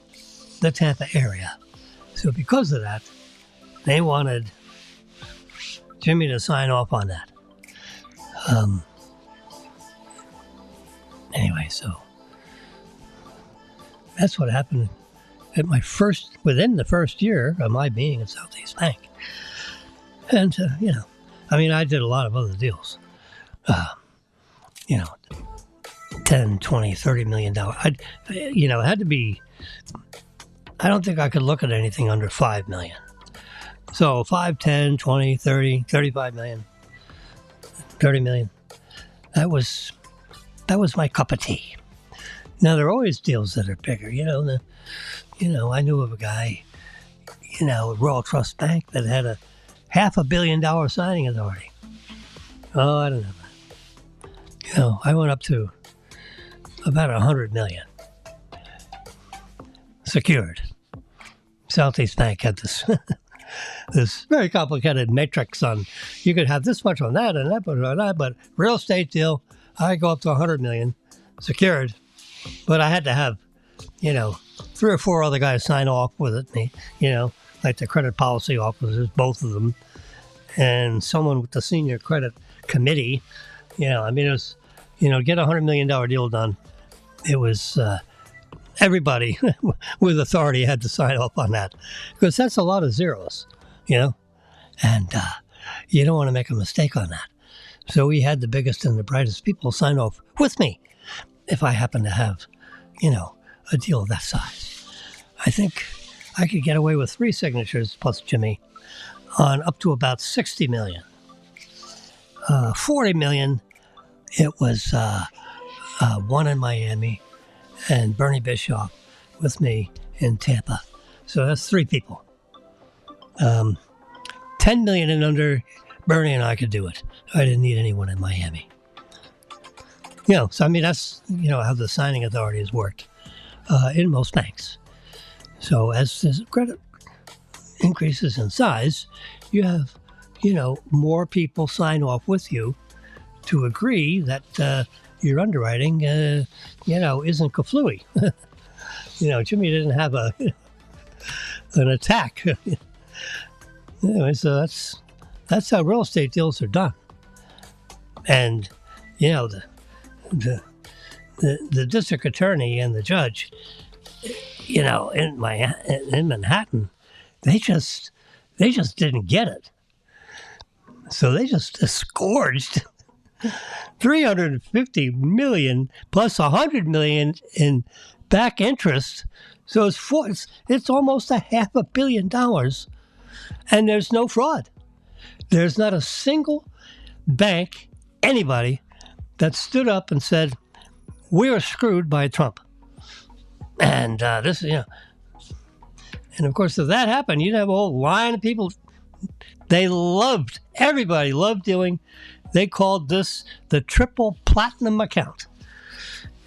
the Tampa area. So because of that, they wanted Jimmy to sign off on that. Anyway, so that's what happened at within the first year of my being at Southeast Bank. And, I did a lot of other deals. 10, 20, $30 million. It had to be, I don't think I could look at anything under 5 million. So 5, 10, 20, 30, 35 million, 30 million. That was my cup of tea. Now, there are always deals that are bigger. I knew of a guy, at Royal Trust Bank that had a $500 million signing authority. Oh, I don't know. I went up to about 100 million secured. Southeast Bank had this this very complicated matrix on, you could have this much on that and that much on that, but real estate deal, I go up to 100 million secured, but I had to have, 3 or 4 other guys sign off with it, like the credit policy officers, both of them, and someone with the senior credit committee. It was, get a $100 million deal done. It was everybody with authority had to sign off on that, because that's a lot of zeros, and you don't want to make a mistake on that. So we had the biggest and the brightest people sign off with me if I happen to have, a deal of that size. I think I could get away with 3 signatures plus Jimmy on up to about 60 million. 40 million, it was one in Miami and Bernie Bischoff with me in Tampa. So that's 3 people. 10 million and under, Bernie and I could do it. I didn't need anyone in Miami. So that's, how the signing authorities worked in most banks. So as the credit increases in size, you have, more people sign off with you to agree that your underwriting, isn't kaflooey. Jimmy didn't have an attack. Anyway, so that's how real estate deals are done. And, the district attorney and the judge, in Manhattan, they just didn't get it. So they just disgorged 350 million plus 100 million in back interest. So it's almost $500 million, and there's no fraud. There's not a single bank, anybody, that stood up and said, we are screwed by Trump. And and of course, if that happened, you'd have a whole line of people. Everybody loved dealing. They called this the triple platinum account.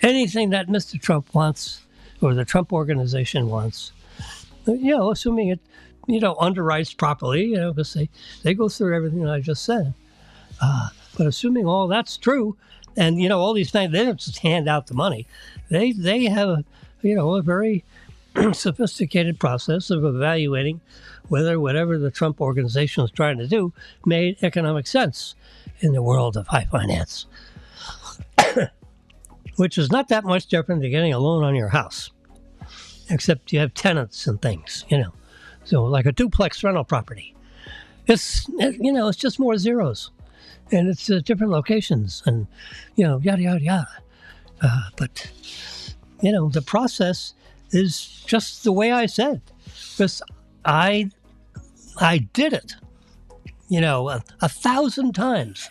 Anything that Mr. Trump wants, or the Trump organization wants, assuming it, underwrites properly, because they go through everything that I just said. But assuming all that's true, and, all these things, they don't just hand out the money. They have, a very sophisticated process of evaluating whether whatever the Trump organization was trying to do made economic sense in the world of high finance, which is not that much different than getting a loan on your house, except you have tenants and things, So like a duplex rental property, it's just more zeros, and it's different locations, and yada yada yada. But the process is just the way I said, because I did it, 1,000 times.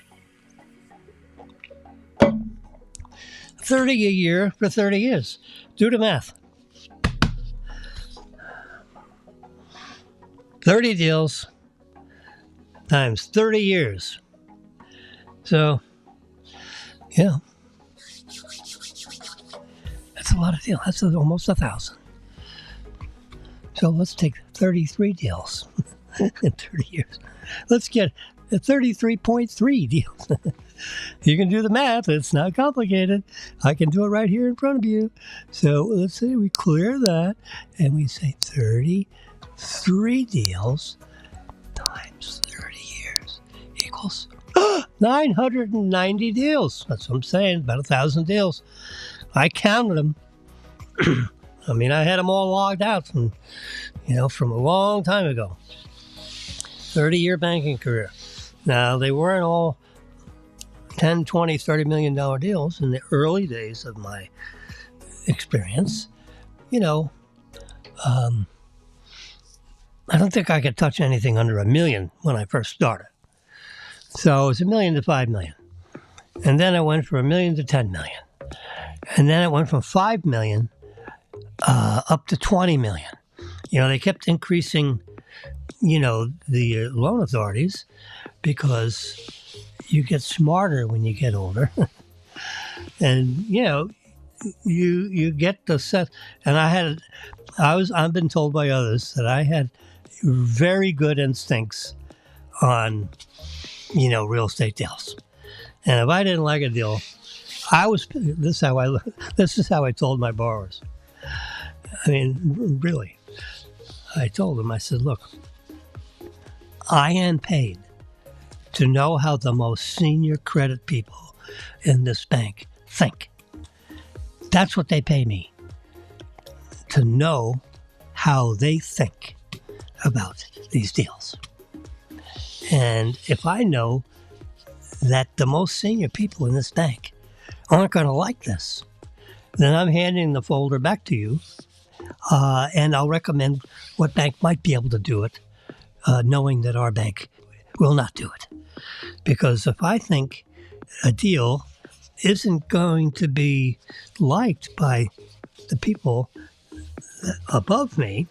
30 a year for 30 years. Do the math. 30 deals times 30 years. So, that's a lot of deals. That's almost 1,000. So let's take 33 deals in 30 years. Let's get 33.3 deals. You can do the math. It's not complicated. I can do it right here in front of you. So let's say we clear that and we say 33 deals times 30 years equals 990 deals. That's what I'm saying, about 1,000 deals. I counted them. I mean, I had them all logged out from a long time ago. 30-year banking career. Now, they weren't all 10, 20, $30 million deals in the early days of my experience. I don't think I could touch anything under $1 million when I first started. So it was $1 million to $5 million. And then I went from $1 million to $10 million. And then it went from $5 million up to $20 million. They kept increasing, the loan authorities because you get smarter when you get older. And, you get the set. And I've been told by others that I had very good instincts on, real estate deals. And if I didn't like a deal, this is how I told my borrowers. I mean, really. I told them, I said, look, I am paid to know how the most senior credit people in this bank think. That's what they pay me, to know how they think about these deals. And if I know that the most senior people in this bank aren't going to like this, then I'm handing the folder back to you, and I'll recommend what bank might be able to do it, knowing that our bank will not do it. Because if I think a deal isn't going to be liked by the people above me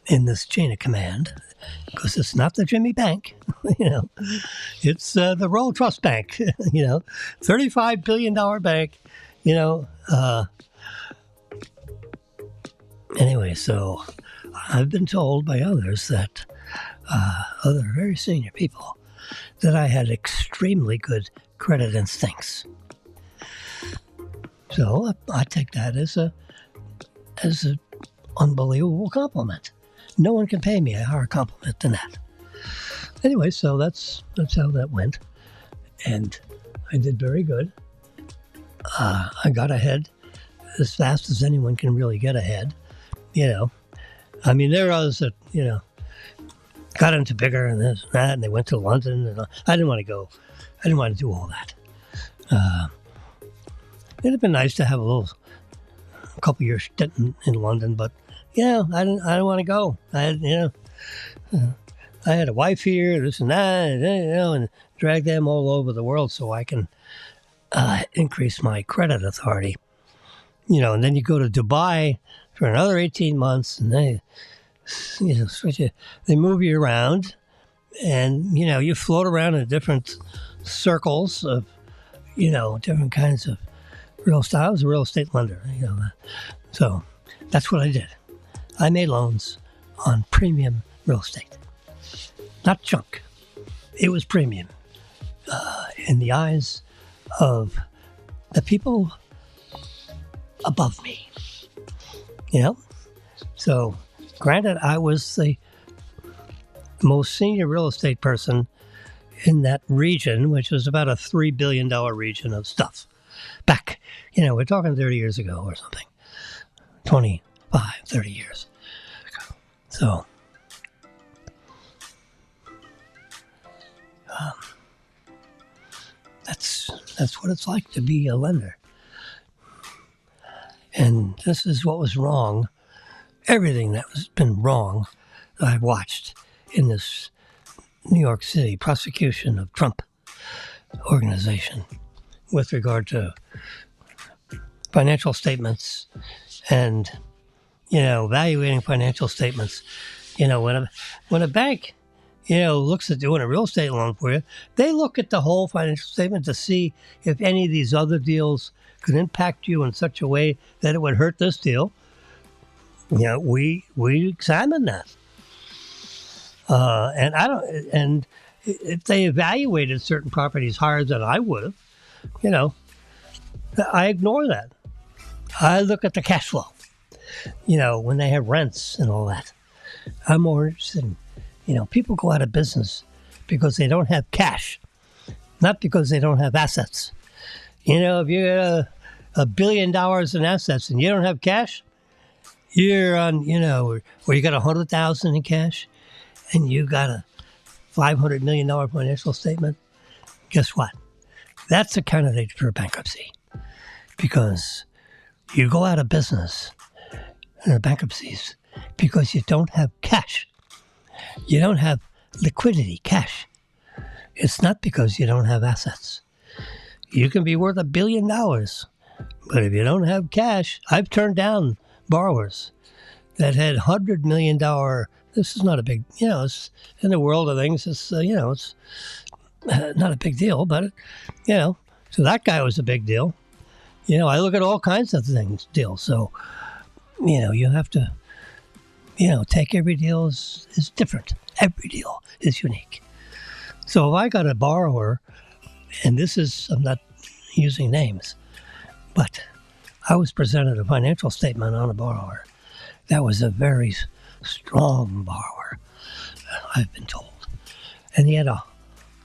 in this chain of command, because it's not the Jimmy Bank, it's the Royal Trust Bank, $35 billion bank, Anyway, so I've been told by others that, other very senior people, that I had extremely good credit instincts. So I take that as an unbelievable compliment. No one can pay me a higher compliment than that. Anyway, so that's how that went, and I did very good. I got ahead as fast as anyone can really get ahead. I mean, there are others that got into bigger and this and that, and they went to London, and I didn't want to go. I didn't want to do all that. It'd have been nice to have a couple years stint in London, but I didn't want to go. I had a wife here, this and that, and drag them all over the world so I can increase my credit authority. And then you go to Dubai for another 18 months, and they move you around, and you float around in different circles of different kinds of real estate. I was a real estate lender, so that's what I did. I made loans on premium real estate, not junk. It was premium in the eyes of the people above me. So granted, I was the most senior real estate person in that region, which was about a $3 billion region of stuff. Back, we're talking 30 years ago or something. 25, 30 years ago. So, that's what it's like to be a lender. And this is what was wrong. Everything that has been wrong that I've watched in this New York City prosecution of Trump organization with regard to financial statements and, evaluating financial statements. When a bank, looks at doing a real estate loan for you, they look at the whole financial statement to see if any of these other deals could impact you in such a way that it would hurt this deal. We examine that, and if they evaluated certain properties higher than I would have, you know, I ignore that. I look at the cash flow, you know, when they have rents and all that. I'm more interested in, you know, people go out of business because they don't have cash, not because they don't have assets. You know, if you got $1 billion in assets and you don't have cash, you're on, you know, where you got 100,000 in cash and you got a $500 million financial statement. Guess what? That's a candidate for bankruptcy, because you go out of business in bankruptcies because you don't have cash. You don't have liquidity, cash. It's not because you don't have assets. You can be worth $1 billion, but if you don't have cash, I've turned down borrowers that had $100 million. This is not a big, you know, it's in the world of things, it's, you know, it's not a big deal, but, you know, so that guy was a big deal. You know, I look at all kinds of things, deals. So, you know, you have to, you know, take every deal is different. Every deal is unique. So if I got a borrower, and this is, I'm not using names, but I was presented a financial statement on a borrower that was a very strong borrower, I've been told. And he had a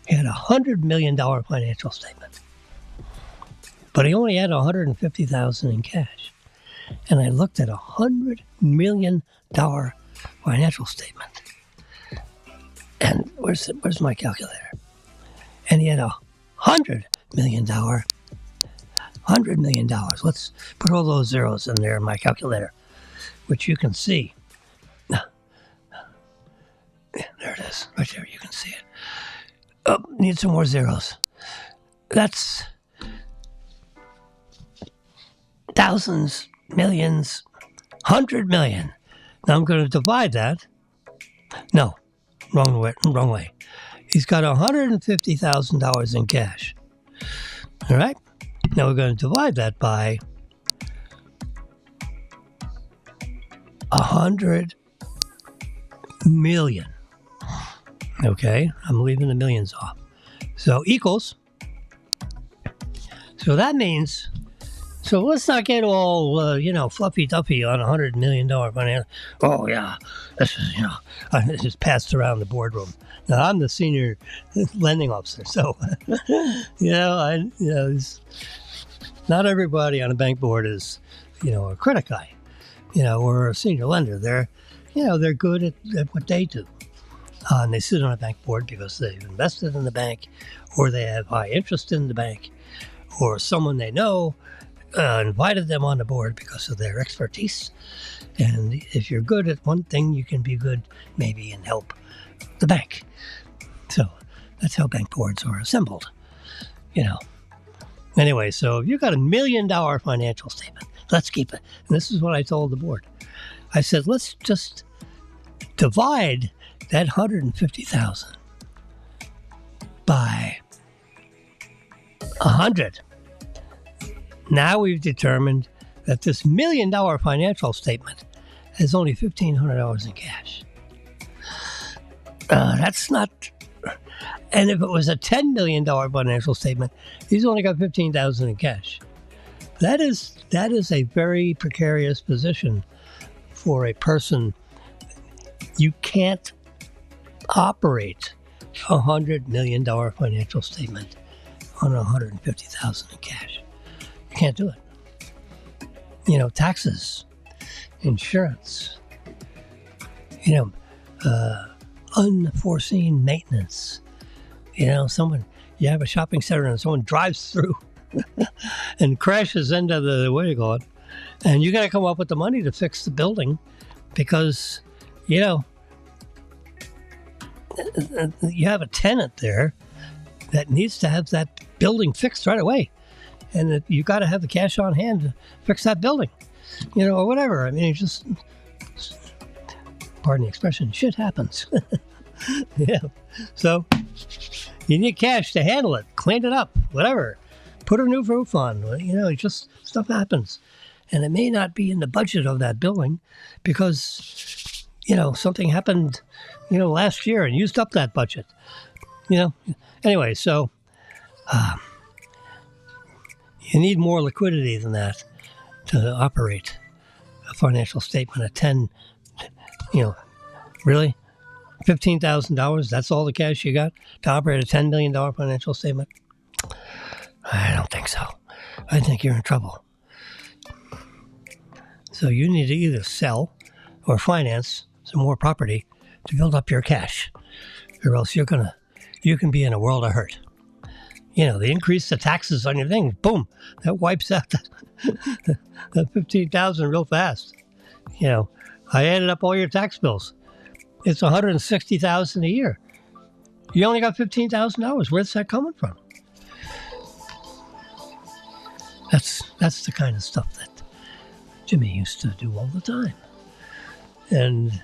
$100 million financial statement, but he only had $150,000 in cash. And I looked at $100 million financial statement. And where's my calculator? And he had $100 million. $100 million. Let's put all those zeros in there in my calculator, which you can see. Yeah, there it is. Right there, you can see it. Oh, need some more zeros. That's thousands, millions, 100 million. Now I'm going to divide that. No, wrong way. He's got $150,000 in cash. All right? Now we're going to divide that by 100 million. Okay? I'm leaving the millions off. So equals. So that means, so let's not get all, you know, fluffy-duffy on $100 million financial. Oh, yeah. This is, you know, this is passed around the boardroom. Now, I'm the senior lending officer, so, you know, not everybody on a bank board is, you know, a credit guy, you know, or a senior lender. They're, you know, they're good at what they do. And they sit on a bank board because they've invested in the bank, or they have high interest in the bank, or someone they know invited them on the board because of their expertise. And if you're good at one thing, you can be good maybe and help the bank. So that's how bank boards are assembled, you know. Anyway, so if you've got $1 million financial statement, let's keep it. And this is what I told the board. I said, let's just divide that 150,000 by 100. Now we've determined that this $1 million financial statement has only $1,500 in cash. That's not. And if it was a $10 million financial statement, he's only got $15,000 in cash. That is a very precarious position for a person. You can't operate a $100 million financial statement on $150,000 in cash. You can't do it. You know, taxes, insurance, you know, unforeseen maintenance. You know, you have a shopping center and someone drives through and crashes into the, what do you call it? And you got to come up with the money to fix the building because, you know, you have a tenant there that needs to have that building fixed right away. And you got to have the cash on hand to fix that building, you know, or whatever. I mean, it's just, pardon the expression, shit happens. Yeah. So you need cash to handle it, clean it up, whatever. Put a new roof on, you know, just stuff happens. And it may not be in the budget of that building because, you know, something happened, you know, last year and used up that budget. You know. Anyway, so you need more liquidity than that to operate a financial statement at 10. Really, $15,000. That's all the cash you got to operate a $10 million financial statement. I don't think so. I think you're in trouble. So you need to either sell or finance some more property to build up your cash, or else you can be in a world of hurt. They increase the taxes on your thing. Boom, that wipes out the 15,000 real fast. I added up all your tax bills. It's $160,000 a year. You only got $15,000. Where's that coming from? That's the kind of stuff that Jimmy used to do all the time. And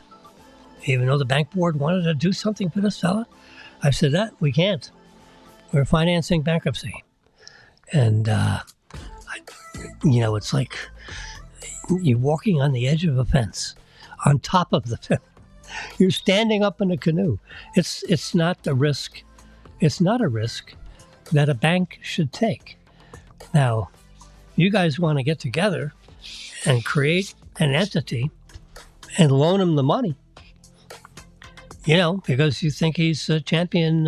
even though the bank board wanted to do something for this fella, I said that we can't. We're financing bankruptcy. And, it's like you're walking on the edge of a fence, on top of the fence. You're standing up in a canoe. It's not a risk. It's not a risk that a bank should take. Now, you guys want to get together and create an entity and loan him the money, because you think he's a champion,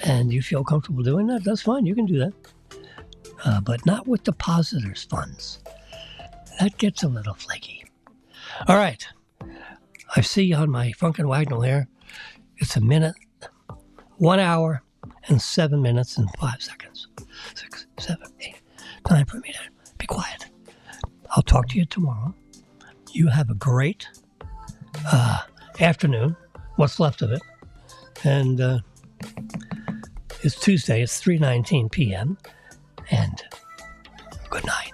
and you feel comfortable doing that. That's fine. You can do that. But not with depositors' funds. That gets a little flaky. All right. I see on my Funkin' Wagnall here, it's 1 hour and 7 minutes and 5 seconds. 6, 7, 8. Time for me to be quiet. I'll talk to you tomorrow. You have a great afternoon, what's left of it. And it's Tuesday, it's 3:19 p.m. And good night.